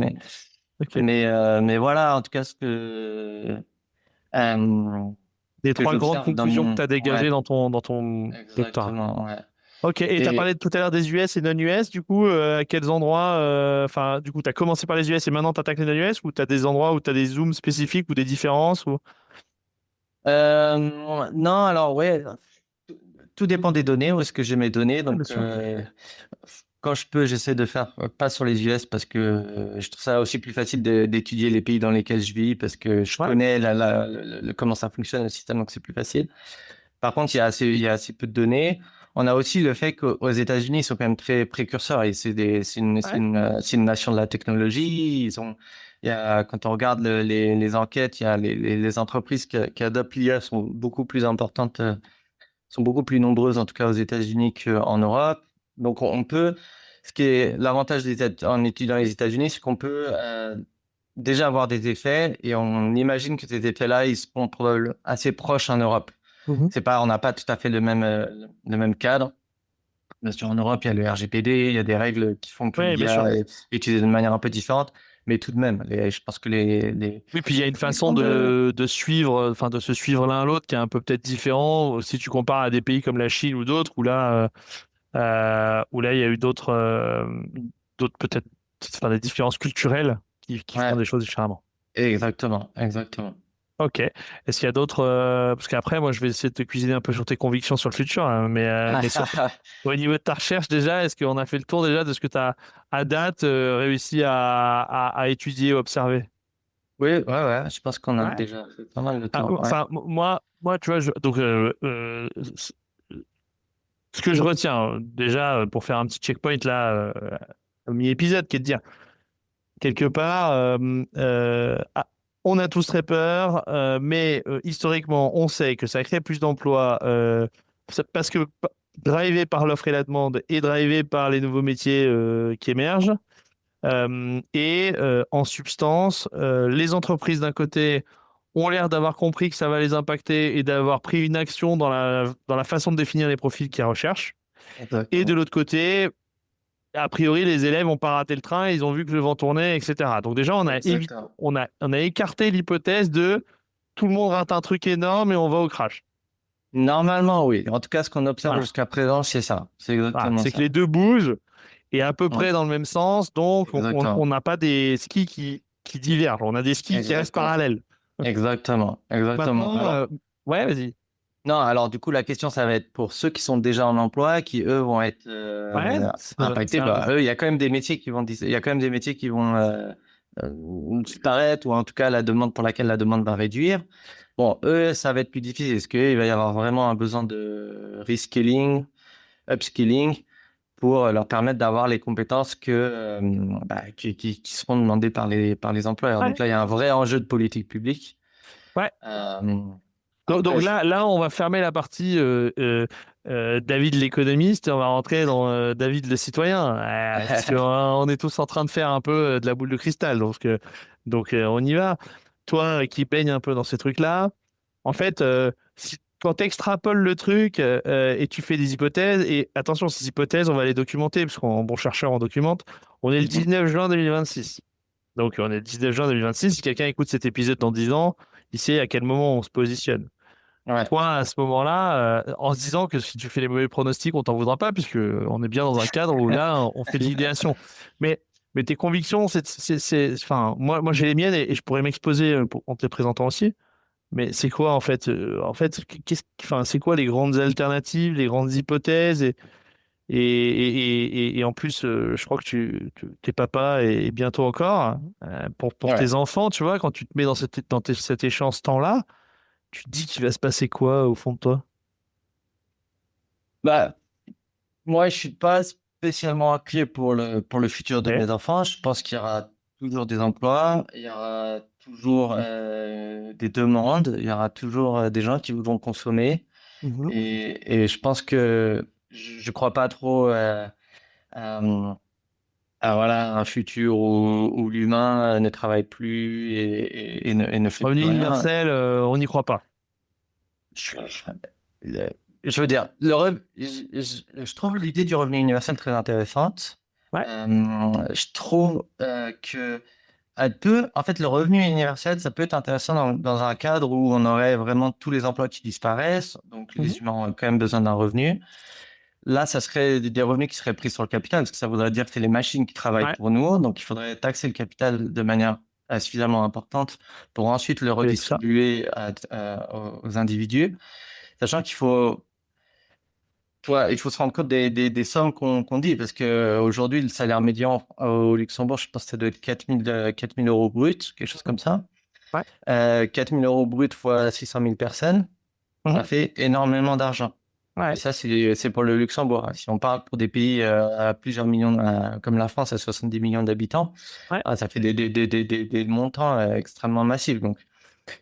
Ok. Mais voilà, en tout cas, euh, Les que trois grandes j'observe dans conclusions que mon... tu as Ouais, dégagées dans ton doctorat. exactement, ouais. Ok, et tu as Et parlé tout à l'heure des US et non-US, du coup, à quels endroits, enfin, du coup, tu as commencé par les US et maintenant tu attaques les non-US, ou tu as des endroits où tu as des zooms spécifiques ou des différences ou... non, alors ouais, tout dépend des données, où est-ce que j'ai mes données. Ah, bien Donc, sûr. quand je peux, j'essaie de faire pas sur les US parce que je trouve ça aussi plus facile d'étudier les pays dans lesquels je vis parce que je Ouais, connais comment ça fonctionne le système, donc c'est plus facile. Par contre, il y a assez peu de données. On a aussi le fait qu'aux États-Unis, ils sont quand même très précurseurs et ouais. c'est une nation de la technologie. Quand on regarde les enquêtes, il y a les entreprises qui adoptent l'IA sont beaucoup plus importantes, sont beaucoup plus nombreuses, en tout cas aux États-Unis qu'en Europe. Donc, ce qui est l'avantage en étudiant les États-Unis, c'est qu'on peut déjà avoir des effets et on imagine que ces effets-là, ils seront probablement assez proches en Europe. Mhm. On n'a pas tout à fait le même cadre. Bien sûr, en Europe, il y a le RGPD, il y a des règles qui font que Ouais, bien sûr. l'IA est utilisée de manière un peu différente, mais tout de même, je pense que Oui, puis il y a une les façon grandes... de suivre, enfin, de se suivre l'un l'autre qui est un peu peut-être différent si tu compares à des pays comme la Chine ou d'autres, où là, il y a eu d'autres peut-être, enfin, des différences culturelles qui font Ouais, des choses différemment. exactement, exactement. Ok. Est-ce qu'il y a d'autres, parce qu'après, moi, je vais essayer de te cuisiner un peu sur tes convictions sur le futur, hein, mais au niveau de ta recherche déjà, est-ce qu'on a fait le tour déjà de ce que tu as à date réussi à étudier, observer? Oui, ouais, je pense qu'on a Ouais. déjà fait pas mal de Ah, temps. Ouais. enfin, moi, tu vois, donc, ce que je retiens, déjà, pour faire un petit checkpoint là, au mi-épisode, qui est de dire, quelque part, on a tous très peur, mais historiquement, on sait que ça crée plus d'emplois parce que drivé par l'offre et la demande et drivé par les nouveaux métiers qui émergent. En substance, les entreprises d'un côté ont l'air d'avoir compris que ça va les impacter et d'avoir pris une action dans la façon de définir les profils qu'ils recherchent. Et de Exactement. l'autre côté, a priori, les élèves n'ont pas raté le train, ils ont vu que le vent tournait, etc. Donc déjà, Exactement. on a écarté l'hypothèse de tout le monde rate un truc énorme et on va au crash. Normalement, oui. En tout cas, ce qu'on observe Voilà. jusqu'à présent, c'est ça. C'est Voilà. exactement C'est que ça. les deux bougent et à peu Ouais, près dans le même sens, donc on exactement. n'a pas des skis qui divergent, on a des skis qui restent Exactement. parallèles. Exactement. Exactement. Maintenant, ouais, vas-y. Non, alors du coup, la question, ça va être pour ceux qui sont déjà en emploi, qui eux vont être Ouais, impactés. Bah, eux, il y a quand même des métiers il y a quand même des métiers qui vont disparaître, ou en tout cas la demande pour laquelle la demande va réduire. Bon, eux, ça va être plus difficile. Est-ce qu'il va y avoir vraiment un besoin de reskilling, upskilling, pour leur permettre d'avoir les compétences qui seront demandées par les employeurs. ouais, Donc là, il y a un vrai enjeu de politique publique. ouais. Euh, Donc après, là, on va fermer la partie David l'économiste et on va rentrer dans David le citoyen. Parce que, on est tous en train de faire un peu de la boule de cristal. Donc on y va. Toi qui baignes un peu dans ces trucs-là, en fait, si quand tu extrapoles le truc et tu fais des hypothèses, et attention, ces hypothèses, on va les documenter, parce qu'en bon chercheur, on documente. On est le Mhm. 19 juin 2026. Donc, on est le 19 juin 2026. Si quelqu'un écoute cet épisode dans 10 ans, il sait à quel moment on se positionne. Ouais, Toi, à ce moment-là, en se disant que si tu fais les mauvais pronostics, on t'en voudra pas, puisque on est bien dans un cadre où là, on fait de l'idéation. Mais, mais tes convictions, enfin, moi j'ai les miennes et je pourrais m'exposer en te les présentant aussi. Mais c'est quoi en fait, enfin, c'est quoi les grandes alternatives, les grandes hypothèses et en plus, je crois que t'es papa et bientôt encore pour ouais. tes enfants, tu vois, quand tu te mets dans cet échange temps-là, tu te dis qu'il va se passer quoi au fond de toi? Bah, moi, je suis pas spécialement inquiet pour le futur de Ok. mes enfants. Je pense qu'il y aura toujours des emplois, il y aura toujours des demandes, il y aura toujours des gens qui voudront consommer. Mhm. Et je pense que je crois pas trop à, voilà, un futur où l'humain ne travaille plus et ne fait Revenu plus rien. universel, on n'y croit pas. Je, le- je veux dire, je trouve l'idée du revenu universel très intéressante. Ouais. Je trouve que en fait, le revenu universel, ça peut être intéressant dans un cadre où on aurait vraiment tous les emplois qui disparaissent, donc Mhm. les humains ont quand même besoin d'un revenu. Là, ça serait des revenus qui seraient pris sur le capital, parce que ça voudrait dire que c'est les machines qui travaillent Ouais. pour nous, donc il faudrait taxer le capital de manière suffisamment importante pour ensuite le C'est ça. redistribuer aux individus. Sachant il faut se rendre compte des sommes qu'on dit, parce que aujourd'hui, le salaire médian au Luxembourg, je pense que ça doit être 4 000 euros brut, quelque chose comme ça. Ouais. 4 000 euros brut fois 600 000 personnes, ça Mhm. fait énormément d'argent. Et Ouais. ça, c'est pour le Luxembourg. Si on parle pour des pays à plusieurs millions, comme la France, à 70 millions d'habitants, Ouais. ça fait des montants extrêmement massifs. Donc,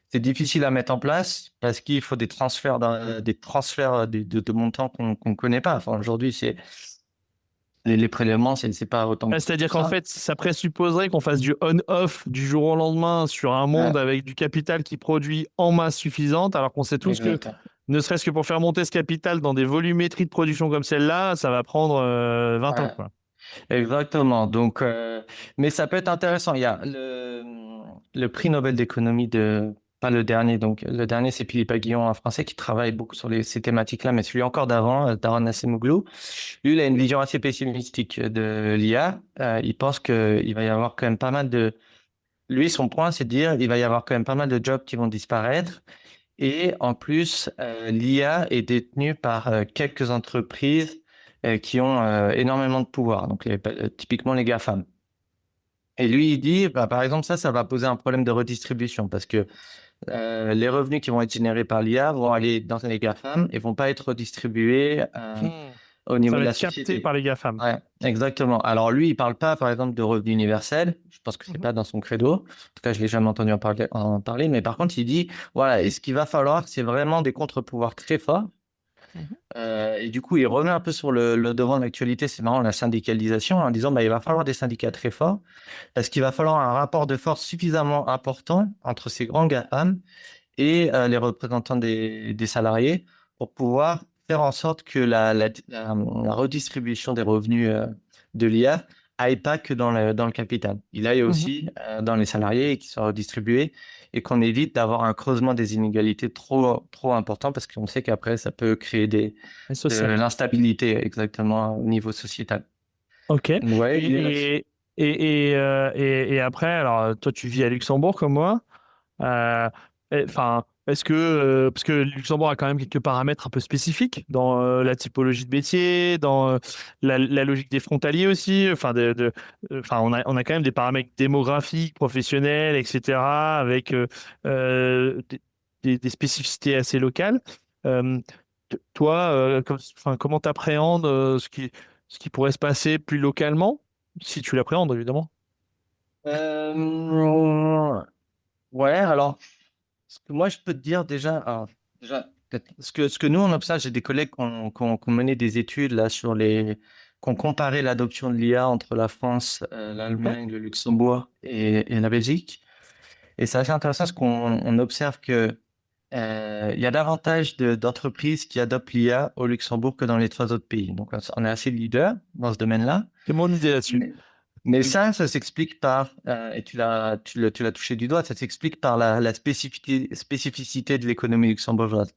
c'est difficile à mettre en place parce qu'il faut des transferts de montants qu'on ne connaît pas. Enfin, aujourd'hui, les prélèvements, c'est pas autant que C'est-à-dire qu'en ça. fait, ça présupposerait qu'on fasse du on-off du jour au lendemain sur un Ouais, monde avec du capital qui produit en masse suffisante, alors qu'on sait tous que, exactement. ne serait-ce que pour faire monter ce capital dans des volumétries de production comme celle-là, ça va prendre 20 ans, Ouais, quoi. exactement. Donc, mais ça peut être intéressant. Il y a le prix Nobel d'économie pas le dernier, donc le dernier, c'est Philippe Aguillon, un Français qui travaille beaucoup sur ces thématiques-là, mais celui encore d'avant, Daron Acemoglu, lui, il a une vision assez pessimistique de l'IA. Il pense qu'il va y avoir quand même pas mal de... Lui, son point, c'est de dire il va y avoir quand même pas mal de jobs qui vont disparaître. Et en plus, l'IA est détenue par quelques entreprises qui ont énormément de pouvoir, donc typiquement les GAFAM. Et lui, il dit, bah, par exemple, ça va poser un problème de redistribution parce que les revenus qui vont être générés par l'IA vont aller dans les GAFAM et vont pas être redistribués Hmm. au Ça niveau de va la être capté société. par les GAFAM. Ouais, exactement. Alors lui, il parle pas, par exemple, de revenu universel. Je pense que c'est Mhm. pas dans son credo. En tout cas, je l'ai jamais entendu en parler. Mais par contre, il dit, voilà, et ce qu'il va falloir, c'est vraiment des contre-pouvoirs très forts. Mhm. Et du coup, il remet un peu sur le devant de l'actualité. C'est marrant, la syndicalisation, en disant, bah, il va falloir des syndicats très forts. Parce qu'il va falloir un rapport de force suffisamment important entre ces grands GAFAM et les représentants des salariés pour pouvoir faire en sorte que la redistribution des revenus de l'IA aille pas que dans le capital. Il aille Mhm. aussi dans les salariés et qui soient redistribués et qu'on évite d'avoir un creusement des inégalités trop important parce qu'on sait qu'après, ça peut créer Et de social. l'instabilité exactement au niveau sociétal. Ok. Ouais, Et après, alors toi, tu vis à Luxembourg comme moi. Enfin, est-ce que parce que Luxembourg a quand même quelques paramètres un peu spécifiques dans la typologie de métier, dans la logique des frontaliers aussi. Enfin, enfin, on a quand même des paramètres démographiques, professionnels, etc., avec des spécificités assez locales. Euh, Toi, enfin, comment t'appréhendes ce qui pourrait se passer plus localement, si tu l'appréhendes, évidemment. ouais, alors. Ce que moi, je peux te dire déjà, alors, déjà, peut-être, ce que nous, on observe, j'ai des collègues qui ont mené des études là qui ont comparé l'adoption de l'IA entre la France, Ouais. l'Allemagne, le Luxembourg et la Belgique. Et c'est assez intéressant parce qu'on observe que Il y a davantage d'entreprises qui adoptent l'IA au Luxembourg que dans les 3 autres pays. Donc, on est assez leader dans ce domaine-là. C'est mon idée là-dessus. Mais ça s'explique par, et tu l'as touché du doigt, ça s'explique par la spécificité de l'économie luxembourgeoise.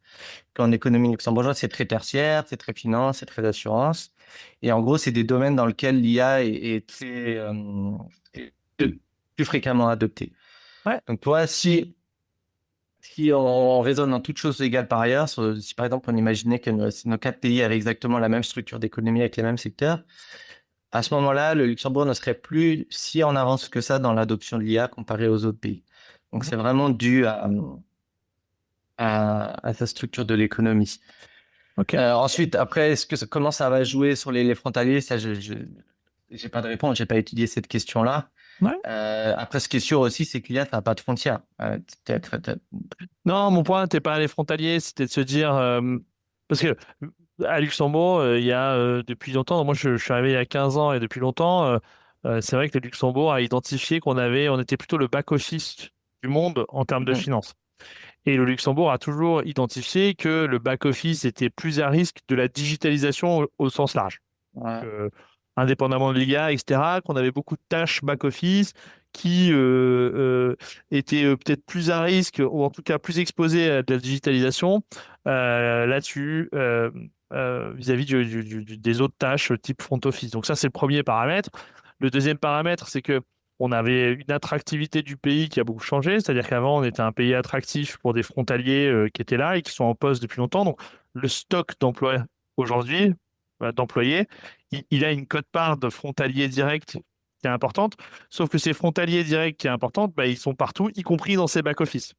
Qu'en économie luxembourgeoise, c'est très tertiaire, c'est très finance, c'est très assurance. Et en gros, c'est des domaines dans lesquels l'IA est très, est plus fréquemment adoptée. Ouais. Donc, toi, si on raisonne en toutes choses égales par ailleurs, si par exemple on imaginait que nos 4 pays avaient exactement la même structure d'économie avec les mêmes secteurs, à ce moment-là, le Luxembourg ne serait plus si en avance que ça dans l'adoption de l'IA comparé aux autres pays. Donc, c'est vraiment dû à sa structure de l'économie. Ok. Ensuite, après, comment ça va jouer sur les frontaliers? Ça, je j'ai pas de réponse, j'ai pas étudié cette question-là. Ouais. Après, ce qui est sûr aussi, c'est que l'IA, ça n'a pas de frontières. Non, mon point, t'es pas allé frontalier, c'était de se dire, parce que à Luxembourg, il y a depuis longtemps, moi je suis arrivé il y a 15 ans et depuis longtemps, c'est vrai que le Luxembourg a identifié on était plutôt le back-office du monde en termes de Mhm. finances. Et le Luxembourg a toujours identifié que le back-office était plus à risque de la digitalisation au sens large. Ouais. euh, Indépendamment de l'IA, etc., qu'on avait beaucoup de tâches back-office qui étaient peut-être plus à risque ou en tout cas plus exposées à de la digitalisation là-dessus vis-à-vis des autres tâches type front office. Donc ça, c'est le premier paramètre. Le deuxième paramètre, c'est que on avait une attractivité du pays qui a beaucoup changé, c'est-à-dire qu'avant, on était un pays attractif pour des frontaliers qui étaient là et qui sont en poste depuis longtemps. Donc le stock d'emplois aujourd'hui, d'employés, il a une quote-part de frontaliers directs qui est importante, sauf que ces frontaliers directs qui est importante, bah, ils sont partout, y compris dans ces back-office.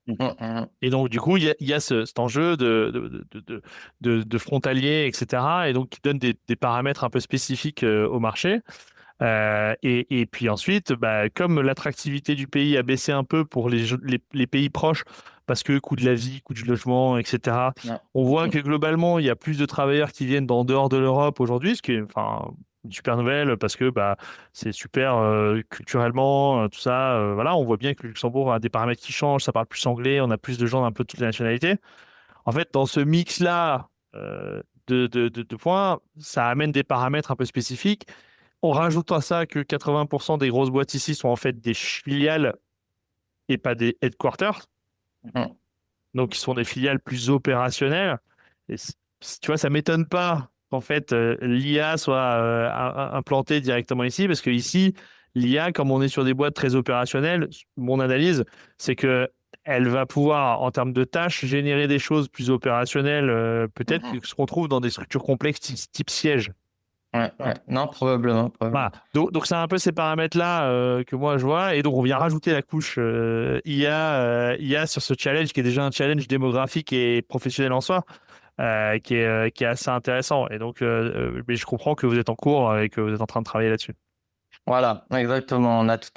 Mhm, mhm. Et donc, du coup, il y a cet enjeu de frontaliers, etc. Et donc, qui donne des paramètres un peu spécifiques au marché. Et puis ensuite, bah, comme l'attractivité du pays a baissé un peu pour les pays proches, parce que coût de la vie, coût du logement, etc., Ouais. on voit que globalement, il y a plus de travailleurs qui viennent d'en dehors de l'Europe aujourd'hui, ce qui est enfin, une super nouvelle parce que bah, c'est super culturellement, tout ça. Voilà, on voit bien que le Luxembourg a des paramètres qui changent, ça parle plus anglais, on a plus de gens d'un peu de toutes les nationalités. En fait, dans ce mix-là de points, ça amène des paramètres un peu spécifiques. On rajoute à ça que 80% des grosses boîtes ici sont en fait des filiales et pas des headquarters. Mhm. Donc, ils sont des filiales plus opérationnelles. Et tu vois, ça m'étonne pas qu'en fait, l'IA soit implantée directement ici, parce que ici, l'IA, comme on est sur des boîtes très opérationnelles, mon analyse, c'est que elle va pouvoir, en termes de tâches, générer des choses plus opérationnelles, peut-être Mhm. que ce qu'on trouve dans des structures complexes type siège. Ouais, ouais. Non, probablement, Voilà. probablement. Donc c'est un peu ces paramètres-là que moi je vois. Et donc on vient rajouter la couche IA sur ce challenge qui est déjà un challenge démographique et professionnel en soi, qui est assez intéressant. Et donc mais je comprends que vous êtes en cours et que vous êtes en train de travailler là-dessus. Voilà, exactement. On a tout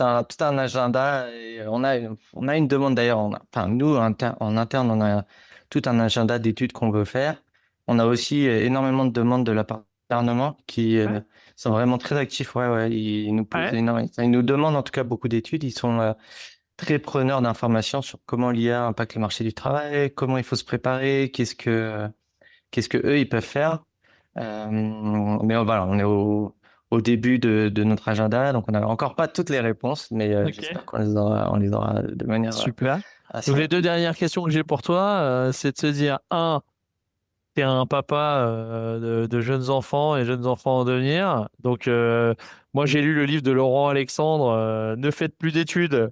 un agenda et on a une demande d'ailleurs. Enfin, nous, en interne, on a tout un agenda d'études qu'on veut faire. On a aussi énormément de demandes de la part du gouvernement qui Ouais. sont vraiment très actifs. Ouais, ouais, ils nous posent Ouais. énormément. Ils nous demandent en tout cas beaucoup d'études. Ils sont très preneurs d'informations sur comment l'IA impacte le marché du travail, comment il faut se préparer, qu'est-ce que eux ils peuvent faire. Mais voilà, on est au début de notre agenda, donc on n'a encore pas toutes les réponses, mais Ok. j'espère qu'on les aura de manière Super. assez Donc les deux rapide. dernières questions que j'ai pour toi, c'est de se dire, un, t'es un papa de jeunes enfants et jeunes enfants en devenir. Donc moi j'ai lu le livre de Laurent Alexandre, Ne faites plus d'études.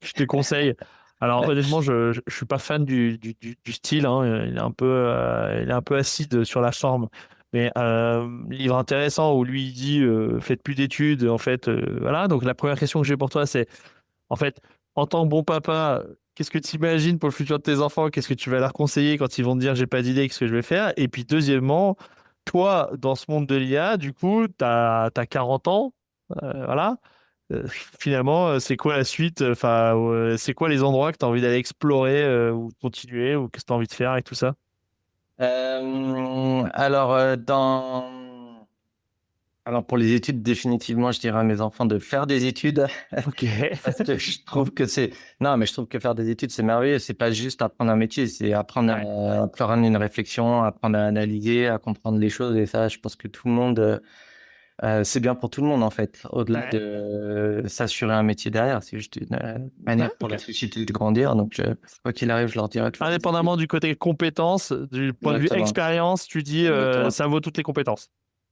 Je te conseille. Alors honnêtement, je suis pas fan du style, hein. Il est un peu acide sur la forme. Mais livre intéressant où lui il dit faites plus d'études. En fait, voilà. Donc la première question que j'ai pour toi, c'est en fait, en tant que bon papa, qu'est-ce que tu imagines pour le futur de tes enfants? Qu'est-ce que tu vas leur conseiller quand ils vont te dire j'ai pas d'idée, qu'est-ce que je vais faire? Et puis deuxièmement, toi, dans ce monde de l'IA, du coup, tu as 40 ans, voilà. Finalement, c'est quoi la suite? Enfin, c'est quoi les endroits que tu as envie d'aller explorer ou de continuer ou qu'est-ce que tu as envie de faire avec tout ça? Alors, Alors pour les études, définitivement, je dirais à mes enfants de faire des études Ok. parce que je trouve que non, mais je trouve que faire des études, c'est merveilleux. C'est pas juste apprendre un métier, c'est apprendre Ouais. à apprendre une réflexion, apprendre à analyser, à comprendre les choses. Et ça, je pense que tout le monde, c'est bien pour tout le monde en fait. Au-delà Ouais. de s'assurer un métier derrière, c'est juste une Ouais, manière pour la ok. société de grandir. Donc, quoi qu'il arrive, je leur dirais de faire des études. Indépendamment du côté compétences, du point de vue Exactement. expérience, tu dis Exactement. ça vaut toutes les compétences.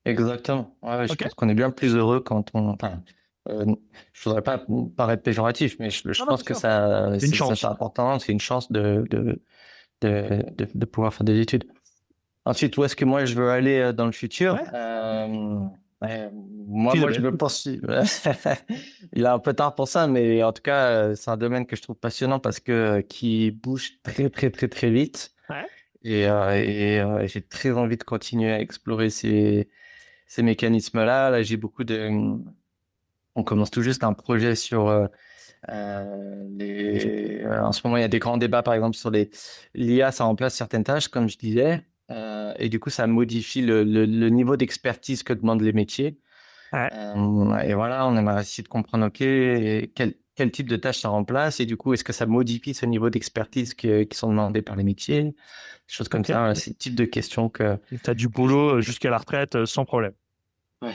Exactement. Ouais, ouais, je Ok. pense qu'on est bien plus heureux quand on. Enfin, je voudrais pas paraître péjoratif, mais je Non, non, pense bien que sûr. ça, C'est une c'est chance. important. C'est une chance de pouvoir faire des études. Ensuite, où est-ce que moi je veux aller dans le futur? Ouais. Ouais, moi, je Philomène. me poursuis. Il est un peu tard pour ça, mais en tout cas, c'est un domaine que je trouve passionnant parce que qui bouge très, très, très, très vite. Ouais. Et j'ai très envie de continuer à explorer ces mécanismes-là. Là, j'ai beaucoup de. On commence tout juste un projet sur en ce moment, il y a des grands débats, par exemple, sur l'IA, ça remplace certaines tâches, comme je disais, et du coup, ça modifie le niveau d'expertise que demandent les métiers. Ouais. Et voilà, on aimerait essayer de comprendre, OK, et quel type de tâches ça remplace, et du coup, est-ce que ça modifie ce niveau d'expertise qui sont demandés par les métiers, des choses comme Ok. ça. Voilà, c'est le type de questions que. Tu as du boulot jusqu'à la retraite sans problème. Ouais.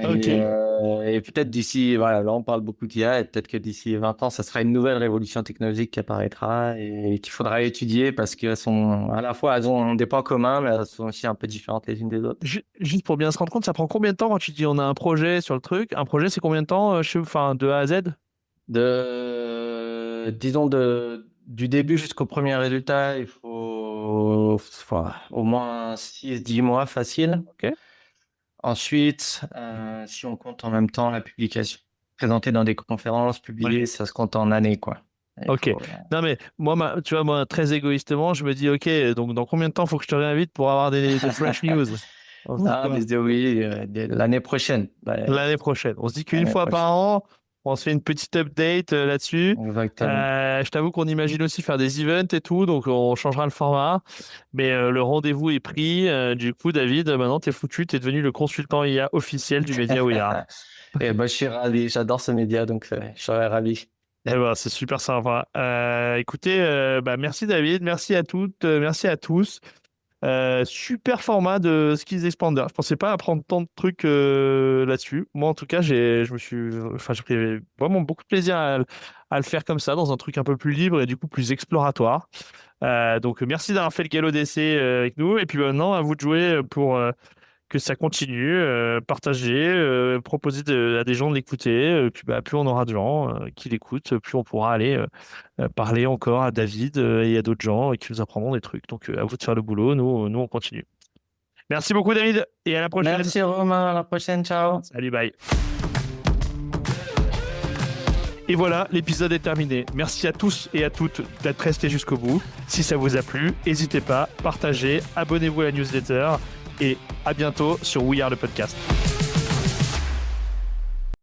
Ok. Et peut-être d'ici, voilà, là on parle beaucoup d'IA, et peut-être que d'ici 20 ans, ça sera une nouvelle révolution technologique qui apparaîtra et qu'il faudra étudier parce qu'elles sont à la fois, elles ont des points communs, mais elles sont aussi un peu différentes les unes des autres. Juste pour bien se rendre compte, ça prend combien de temps quand tu dis on a un projet sur le truc? Un projet, c'est combien de temps enfin, de A à Z? Disons, du début jusqu'au premier résultat, il faut au moins 6-10 mois facile. Ok. Ensuite, si on compte en même temps la publication, présenter dans des conférences, Ouais. publier, ça se compte en années, quoi. Il Ok. faut. Non, mais moi, tu vois, moi, très égoïstement, je me dis, ok, donc dans combien de temps faut que je te réinvite pour avoir des fresh news? On se dit Ah, quoi? mais oui, l'année prochaine. L'année prochaine. On se dit qu'une L'année fois prochaine. par an, on se fait une petite update là-dessus. Exactement. Je t'avoue qu'on imagine aussi faire des events et tout, donc on changera le format. Mais le rendez-vous est pris. Du coup, David, maintenant, t'es foutu, t'es devenu le consultant IA officiel du média We Are. Et bah, je suis ravi, j'adore ce média, donc je serais ravi. Eh ben, c'est super sympa. Écoutez, bah, merci David, merci à toutes, merci à tous. Super format de Skills Expander. Je pensais pas apprendre tant de trucs là-dessus. Moi, en tout cas, j'ai pris vraiment beaucoup de plaisir à le faire comme ça, dans un truc un peu plus libre et du coup plus exploratoire. Donc, merci d'avoir fait le galop d'essai avec nous. Et puis maintenant, à vous de jouer pour que ça continue, partager, proposer à des gens de l'écouter. Puis, bah, plus on aura de gens qui l'écoutent, plus on pourra aller parler encore à David et à d'autres gens qui nous apprendront des trucs. Donc, à vous de faire le boulot. Nous, on continue. Merci beaucoup, David, et à la prochaine. Merci Romain, à la prochaine, ciao. Salut, bye. Et voilà, l'épisode est terminé. Merci à tous et à toutes d'être restés jusqu'au bout. Si ça vous a plu, n'hésitez pas, partagez, abonnez-vous à la newsletter et à bientôt sur We Are le podcast.